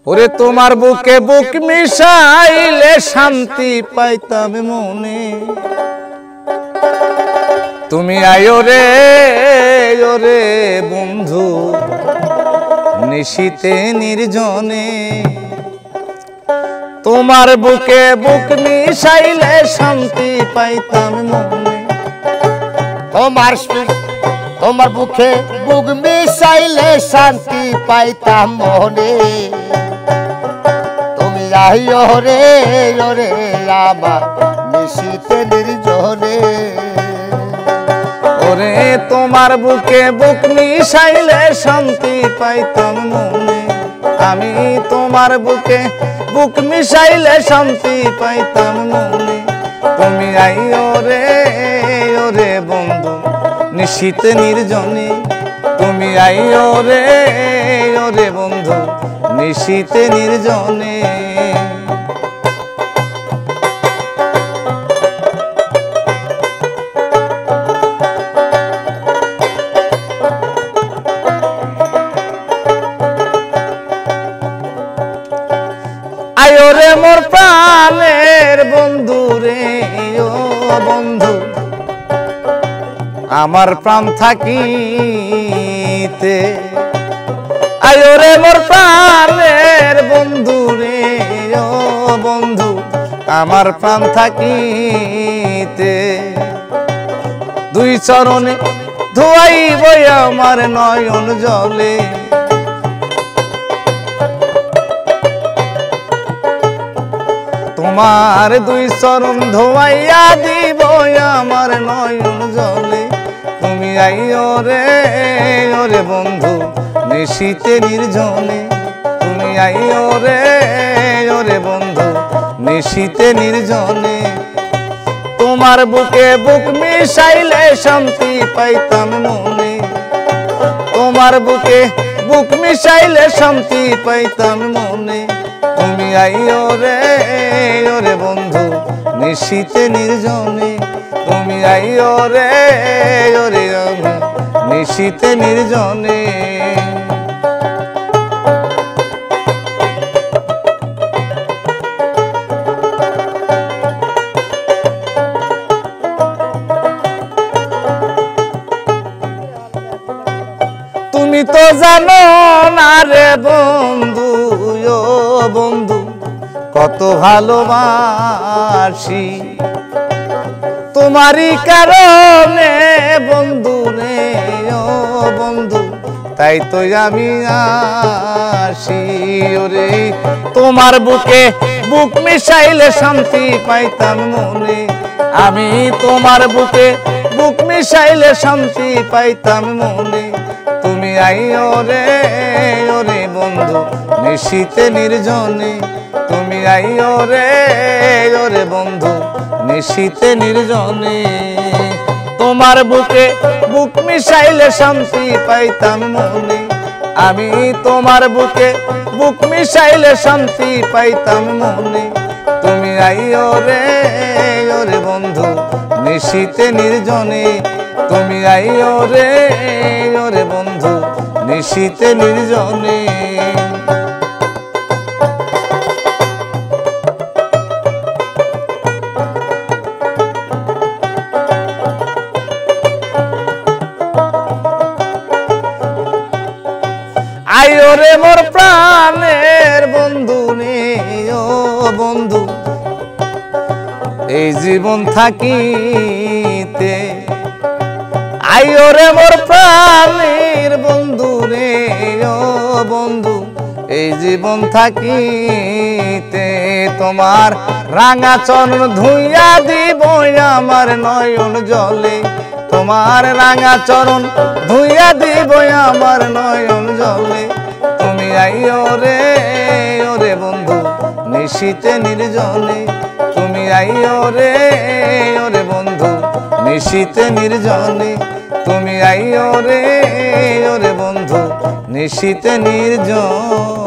ওরে তোমার বুকে বুক মিশাইলে শান্তি পাইতাম মনে। তুমি আয়ো রে ওরে বন্ধু নিশীতে নির্জনে। তোমার বুকে বুক মিশাইলে শান্তি পাইতাম মনে। তোমার বুকে বুক মিশাইলে শান্তি পাইতাম মনে। তুমি আইও রে ওরে আমার নিশীতে নির্জনে। ওরে তোমার বুকে বুক মিশাইলে শান্তি পাইতাম মনে। আমি তোমার বুকে বুক মিশাইলে শান্তি পাইতাম মনে। তুমি আইও রে ওরে বন্ধু নিশীতে নির্জনে। তুমি আইও রে ওরে বন্ধু নিশীতে নির্জনে। আয়ো রে মোর প্রাণের বন্ধু রে ও বন্ধু আমার প্রাণ থাকিতে। আয়ো রে মোর প্রাণের বন্ধু রে ও বন্ধু আমার প্রাণ থাকিতে। দুই চরণে ধোয়াইব আমার নয়ন জলে। তোমার দুই চরণ ধোয়াইয়া দিব আমার নয়ন জলে। তুমি আইও রে ওরে বন্ধু নিশীতে নির্জনে। তুমি আইও রে ওরে বন্ধু নিশীতে নির্জনে। তোমার বুকে বুক মিশাইলে শান্তি পাইতাম মনে। তোমার বুকে বুক মিশাইলে শান্তি পাইতাম মনে। তুমি আইও রে ওরে বন্ধু নিশীতে নির্জনে। তুমি আইও রে ওরে নিশীতে নির্জনে। তুমি তো জানো না রে বন্ধু ও বন্ধু কত ভালোবাসি। তোমারই কারণে বন্ধু রে ও বন্ধু তাই তো আমি আসি। ওরে তোমার বুকে বুক মিশাইলে শান্তি পাইতাম মনে। আমি তোমার বুকে বুক মিশাইলে শান্তি পাইতাম মনে। তুমি আইও রে ওরে বন্ধু নিশীতে নির্জনে। তুমি আইও রে ওরে বন্ধু নিশীতে নির্জনে। তোমার বুকে বুক মিশাইলে শান্তি পাইতাম মনে। আমি তোমার বুকে বুক মিশাইলে শান্তি পাইতাম মনে। তুমি আইও রে ওরে বন্ধু নিশীতে নির্জনে। তুমি আইও রে ওরে বন্ধু নিশীতে নির্জনে। আইও রে মোর প্রাণের বন্ধু রে ও বন্ধু এই জীবন থাকিতে। আইও রে মোর প্রাণের বন্ধু রে ও বন্ধু এই জীবন থাকিতে। তোমার রাঙা চরণ ধুইয়া দিব আমার নয়ন জলে। তোমার রাঙা চরণ ধুইয়া দিব আমার নয়ন জলে। তুমি আইও রে ওরে বন্ধু নিশীতে নির্জনে। তুমি আইও রে ওরে বন্ধু নিশীতে নির্জনে। তুমি আইও রে ওরে বন্ধু নিশীতে নির্জনে।